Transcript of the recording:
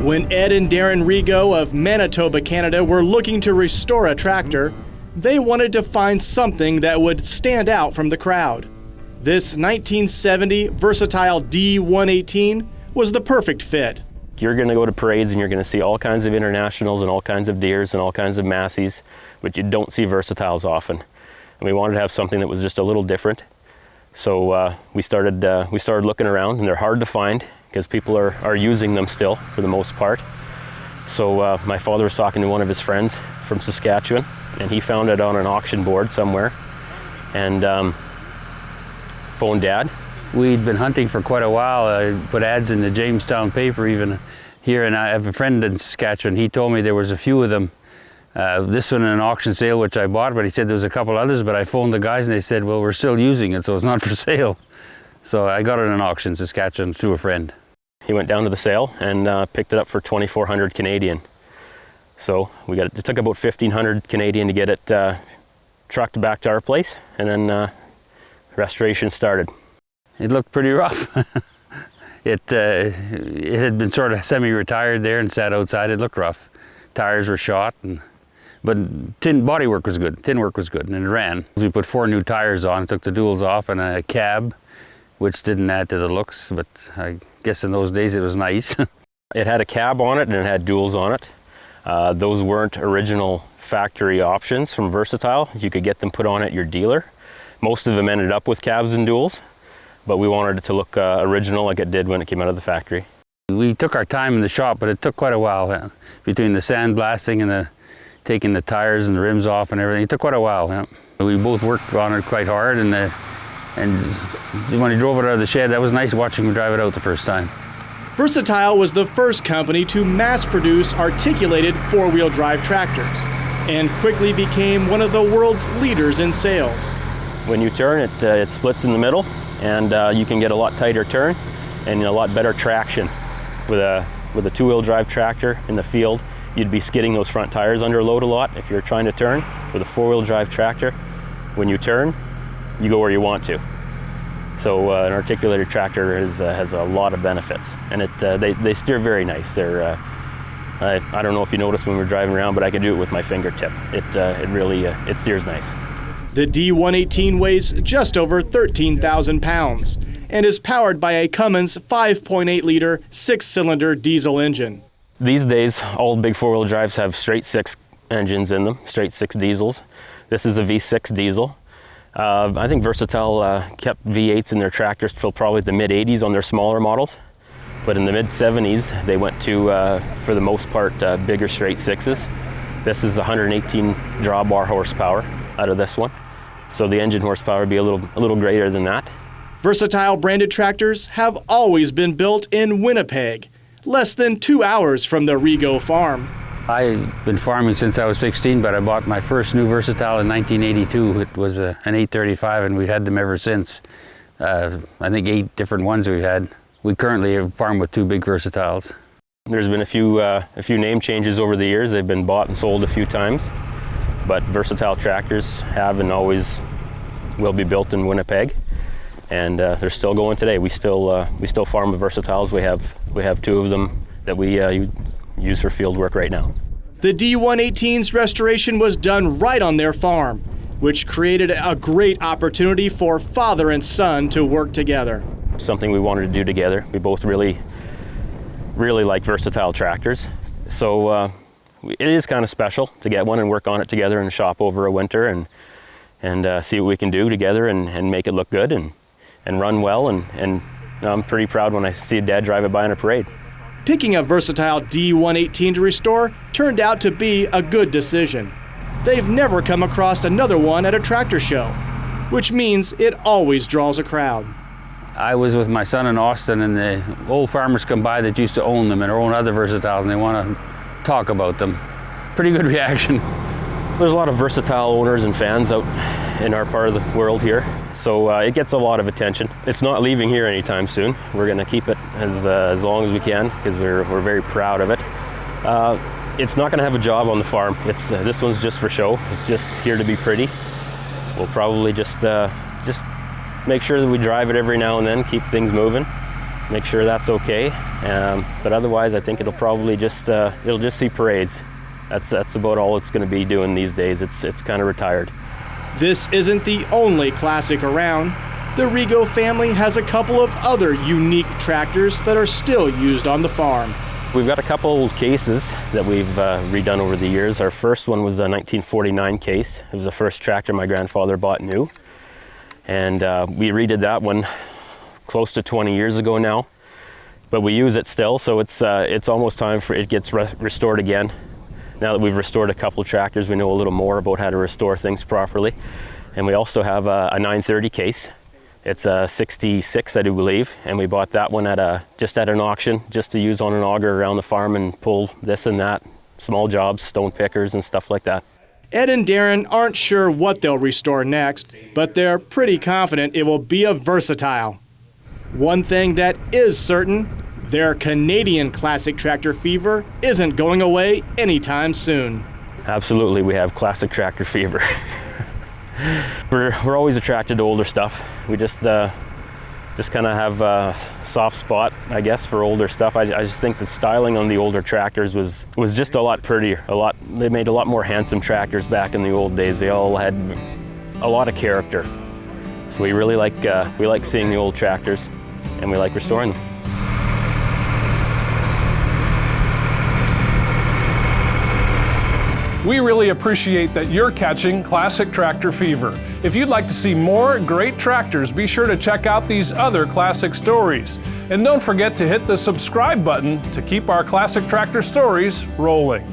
When Ed and Darren Rigaux of Manitoba, Canada were looking to restore a tractor, they wanted to find something that would stand out from the crowd. This 1970 versatile D-118 was the perfect fit. You're going to go to parades and you're going to see all kinds of internationals and all kinds of deers and all kinds of massies, but you don't see versatiles often. And we wanted to have something that was just a little different. So we started looking around, and they're hard to find because people are using them still for the most part. So my father was talking to one of his friends from Saskatchewan, and he found it on an auction board somewhere, and phoned Dad. We'd been hunting for quite a while. I put ads in the Jamestown paper even here, and I have a friend in Saskatchewan. He told me there was a few of them. This one in an auction sale, which I bought, but he said there was a couple others, but I phoned the guys and they said, well, we're still using it, so it's not for sale. So I got it in an auction in Saskatchewan through a friend. He went down to the sale and picked it up for 2,400 Canadian. So it took about 1,500 Canadian to get it trucked back to our place, and then restoration started. It looked pretty rough. It had been sort of semi-retired there and sat outside. It looked rough. Tires were shot, but bodywork was good. Tin work was good, and it ran. We put 4 new tires on, took the duals off, and a cab, which didn't add to the looks, but I guess in those days it was nice. It had a cab on it and it had duals on it. Those weren't original factory options from Versatile. You could get them put on at your dealer. Most of them ended up with cabs and duals, but we wanted it to look original like it did when it came out of the factory. We took our time in the shop, but it took quite a while between the sandblasting and taking the tires and the rims off and everything. It took quite a while. Yeah. We both worked on it quite hard, and when he drove it out of the shed, that was nice watching him drive it out the first time. Versatile was the first company to mass-produce articulated four-wheel drive tractors, and quickly became one of the world's leaders in sales. When you turn, it splits in the middle, and you can get a lot tighter turn and a lot better traction. With a two-wheel drive tractor in the field, you'd be skidding those front tires under load a lot if you're trying to turn. With a four-wheel drive tractor, when you turn, you go where you want to. So an articulated tractor has a lot of benefits, and they steer very nice. I don't know if you noticed when we were driving around, but I could do it with my fingertip. It really steers nice. The D-118 weighs just over 13,000 pounds and is powered by a Cummins 5.8-liter 6-cylinder diesel engine. These days, all big four-wheel drives have straight 6 engines in them, straight 6 diesels. This is a V6 diesel. I think Versatile kept V8s in their tractors till probably the mid-80s on their smaller models. But in the mid-70s, they went to, for the most part, bigger straight 6s. This is 118 drawbar horsepower out of this one. So the engine horsepower would be a little greater than that. Versatile branded tractors have always been built in Winnipeg, less than 2 hours from the Rigaux farm. I've been farming since I was 16, but I bought my first new Versatile in 1982. It was an 835, and we've had them ever since. I think 8 different ones we've had. We currently farm with 2 big Versatiles. There's been a few name changes over the years. They've been bought and sold a few times, but Versatile tractors have and always will be built in Winnipeg, and they're still going today. We still farm with Versatiles. We have 2 of them that we use for field work right now. The D-118's restoration was done right on their farm, which created a great opportunity for father and son to work together. Something we wanted to do together. We both really like Versatile tractors, so it is kind of special to get one and work on it together in the shop over a winter and see what we can do together and make it look good and run well, and I'm pretty proud when I see Dad drive it by in a parade. Picking a Versatile D-118 to restore turned out to be a good decision. They've never come across another one at a tractor show, which means it always draws a crowd. I was with my son in Austin, and the old farmers come by that used to own them and own other Versatiles, and they want to talk about them. Pretty good reaction. There's a lot of Versatile owners and fans out in our part of the world here, so it gets a lot of attention. It's not leaving here anytime soon. We're going to keep it as long as we can because we're very proud of it. It's not going to have a job on the farm. This one's just for show. It's just here to be pretty. We'll probably just make sure that we drive it every now and then, keep things moving, make sure that's okay. But otherwise, I think it'll probably just it'll just see parades. That's about all it's going to be doing these days. It's kind of retired. This isn't the only classic around. The Rigaux family has a couple of other unique tractors that are still used on the farm. We've got a couple old cases that we've redone over the years. Our first one was a 1949 case. It was the first tractor my grandfather bought new. And we redid that one close to 20 years ago now. But we use it still, so it's almost time for it gets restored again. Now that we've restored a couple of tractors, we know a little more about how to restore things properly. And we also have a 930 case. It's a 66, I do believe, and we bought that one just at an auction, just to use on an auger around the farm and pull this and that, small jobs, stone pickers and stuff like that. Ed and Darren aren't sure what they'll restore next, but they're pretty confident it will be a versatile. One thing that is certain, their Canadian classic tractor fever isn't going away anytime soon. Absolutely, we have classic tractor fever. We're always attracted to older stuff. We just kind of have a soft spot, I guess, for older stuff. I just think the styling on the older tractors was just a lot prettier. They made a lot more handsome tractors back in the old days. They all had a lot of character. So we really like seeing the old tractors, and we like restoring them. We really appreciate that you're catching classic tractor fever. If you'd like to see more great tractors, be sure to check out these other classic stories. And don't forget to hit the subscribe button to keep our classic tractor stories rolling.